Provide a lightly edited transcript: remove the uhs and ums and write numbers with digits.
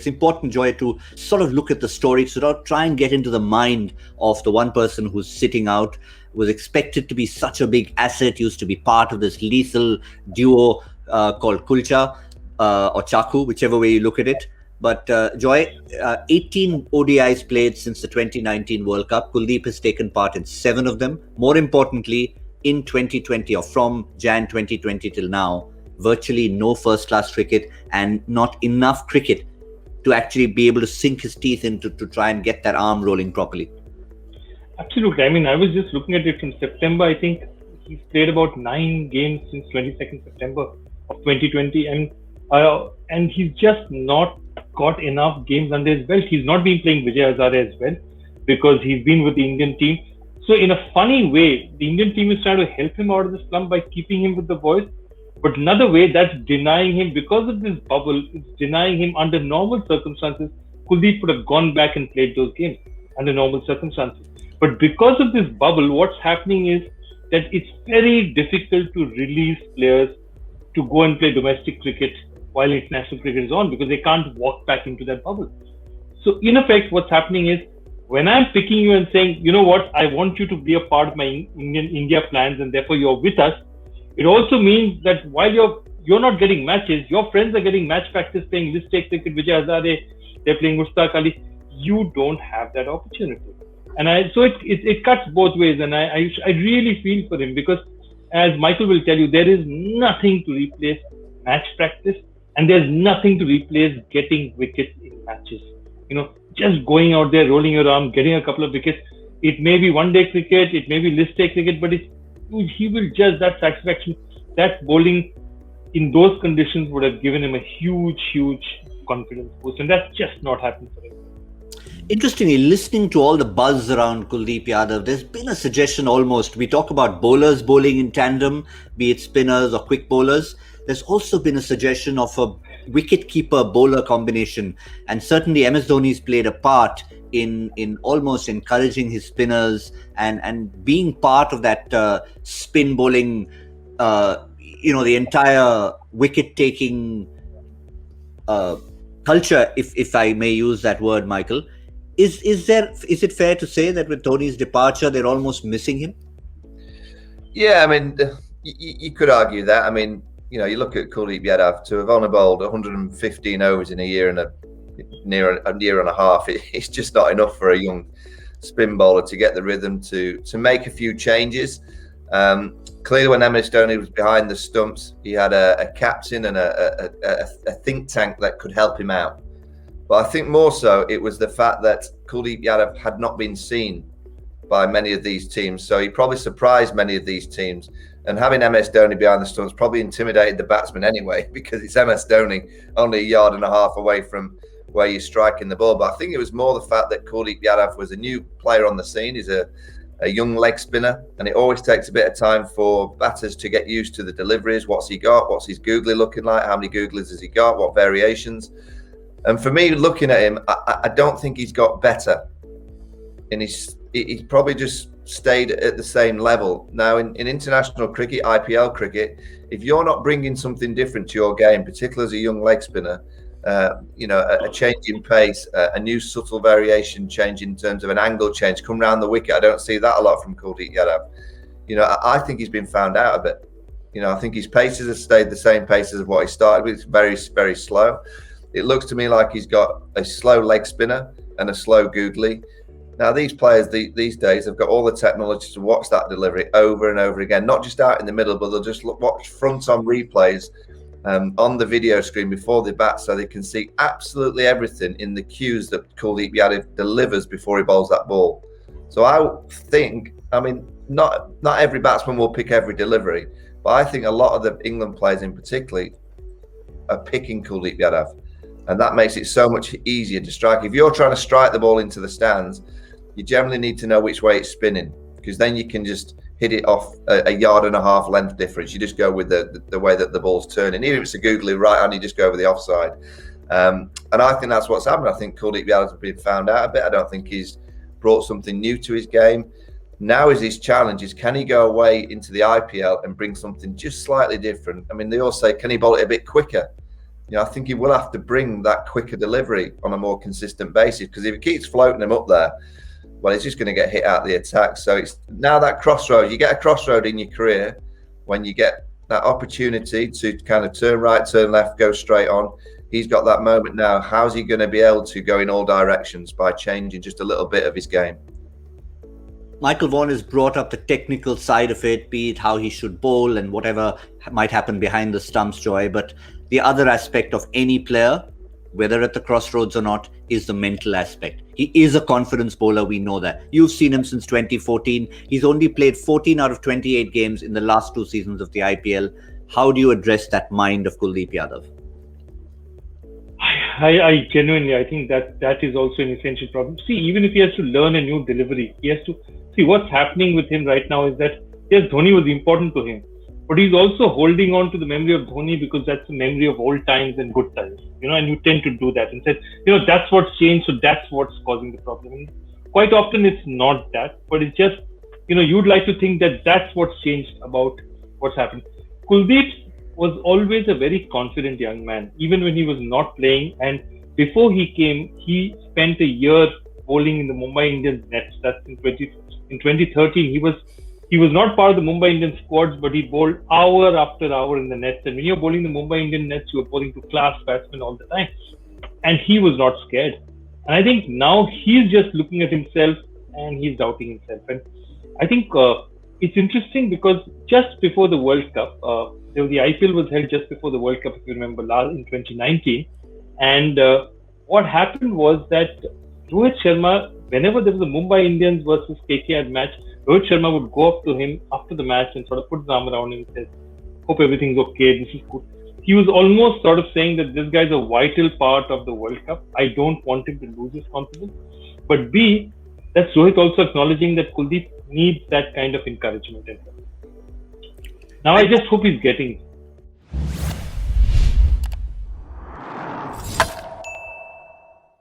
it's important, Joy, to sort of look at the story, sort of try and get into the mind of the one person who's sitting out, was expected to be such a big asset, used to be part of this lethal duo called Kulcha or Chaku, whichever way you look at it. But Joy, 18 ODIs played since the 2019 World Cup. Kuldeep has taken part in 7 of them. More importantly, in 2020 or from Jan 2020 till now, virtually no first-class cricket and not enough cricket to actually be able to sink his teeth into to try and get that arm rolling properly. Absolutely. I mean, I was just looking at it from September. I think he's played about 9 games since 22nd September of 2020, and he's just not got enough games under his belt. He's not been playing Vijay Hazare as well because he's been with the Indian team. So in a funny way, the Indian team is trying to help him out of the slump by keeping him with the boys. But another way, that's denying him, because of this bubble, it's denying him under normal circumstances. Kuldeep would have gone back and played those games under normal circumstances. But because of this bubble, what's happening is that it's very difficult to release players to go and play domestic cricket while international cricket is on, because they can't walk back into that bubble. So in effect, what's happening is, when I'm picking you and saying, you know what, I want you to be a part of my India plans and therefore you're with us, it also means that while you're not getting matches, your friends are getting match practice playing list A cricket, Vijay Hazare, they're playing Mushtaq Ali. You don't have that opportunity. And so it cuts both ways. And I really feel for him, because as Michael will tell you, there is nothing to replace match practice, and there's nothing to replace getting wickets in matches. You know, just going out there, rolling your arm, getting a couple of wickets. It may be one-day cricket, it may be list A cricket, but he will just, that satisfaction, that bowling in those conditions would have given him a huge confidence boost, and that's just not happened for him. Interestingly, listening to all the buzz around Kuldeep Yadav, there's been a suggestion almost. We talk about bowlers bowling in tandem, be it spinners or quick bowlers. There's also been a suggestion of a wicket-keeper bowler combination, and certainly MS Dhoni's played a part in almost encouraging his spinners and being part of that spin bowling, the entire wicket-taking culture, if I may use that word, Michael. Is it fair to say that with Dhoni's departure, they're almost missing him? Yeah, I mean, you could argue that. I mean, you know, you look at Kuldeep Yadav, to have only bowled 115 overs in a year and a year and a half. It's just not enough for a young spin bowler to get the rhythm to make a few changes. Clearly, when MS Dhoni was behind the stumps, he had a captain and a think tank that could help him out. But I think more so it was the fact that Kuldeep Yadav had not been seen by many of these teams. So he probably surprised many of these teams. And having MS Dhoni behind the stumps probably intimidated the batsman anyway, because it's MS Dhoni only a yard and a half away from where you're striking the ball. But I think it was more the fact that Kuldeep Yadav was a new player on the scene. He's a young leg spinner, and it always takes a bit of time for batters to get used to the deliveries. What's he got? What's his googly looking like? How many googlies has he got? What variations? And for me, looking at him, I don't think he's got better. And he's probably just stayed at the same level. Now, in international cricket, IPL cricket, if you're not bringing something different to your game, particularly as a young leg spinner, a change in pace, a new subtle variation change in terms of an angle change, come round the wicket. I don't see that a lot from Kuldeep Yadav. You know, I think he's been found out a bit. You know, I think his paces have stayed the same paces of what he started with. It's very, very slow. It looks to me like he's got a slow leg spinner and a slow googly. Now, these players these days have got all the technology to watch that delivery over and over again, not just out in the middle, but they'll just watch front-on replays on the video screen before they bat, so they can see absolutely everything in the cues that Kuldeep Yadav delivers before he bowls that ball. So I think, I mean, not every batsman will pick every delivery, but I think a lot of the England players in particular are picking Kuldeep Yadav. And that makes it so much easier to strike. If you're trying to strike the ball into the stands, you generally need to know which way it's spinning, because then you can just hit it off a yard and a half length difference. You just go with the way that the ball's turning. Even if it's a googly right hand, you just go over the offside. And I think that's what's happened. I think Kuldeep Yadav has been found out a bit. I don't think he's brought something new to his game. Now is his challenge is, can he go away into the IPL and bring something just slightly different? I mean, they all say, can he bowl it a bit quicker? I think he will have to bring that quicker delivery on a more consistent basis, because if he keeps floating him up there, well, he's just going to get hit out the attack. So it's now that crossroad. You get a crossroad in your career when you get that opportunity to kind of turn right, turn left, go straight on. He's got that moment now. How's he going to be able to go in all directions by changing just a little bit of his game? Michael Vaughan has brought up the technical side of it, be it how he should bowl and whatever might happen behind the stumps, Joy. But the other aspect of any player, whether at the crossroads or not, is the mental aspect. He is a confidence bowler, we know that. You've seen him since 2014. He's only played 14 out of 28 games in the last 2 seasons of the IPL. How do you address that mind of Kuldeep Yadav? I genuinely, I think that is also an essential problem. See, even if he has to learn a new delivery, he has to see what's happening with him right now is that, yes, Dhoni was important to him, but he's also holding on to the memory of Dhoni because that's the memory of old times and good times, and you tend to do that and said, that's what's changed, so that's what's causing the problem. And quite often it's not that, but it's just, you'd like to think that that's what's changed about what's happened. Kuldeep was always a very confident young man, even when he was not playing. And before he came, he spent a year bowling in the Mumbai Indians nets. That's in 2013. He was not part of the Mumbai Indian squads, but he bowled hour after hour in the nets. And when you're bowling the Mumbai Indian nets, you're bowling to class batsmen all the time. And he was not scared. And I think now he's just looking at himself and he's doubting himself. And I think it's interesting because just before the World Cup, the IPL was held just before the World Cup, if you remember, in 2019. And what happened was that Rohit Sharma, whenever there was a Mumbai Indians versus KKR match, Rohit Sharma would go up to him after the match and sort of put his arm around him and says, hope everything's okay, this is good. He was almost sort of saying that this guy's a vital part of the World Cup. I don't want him to lose his confidence. But B, that's Rohit also acknowledging that Kuldeep needs that kind of encouragement. Now I just hope he's getting it.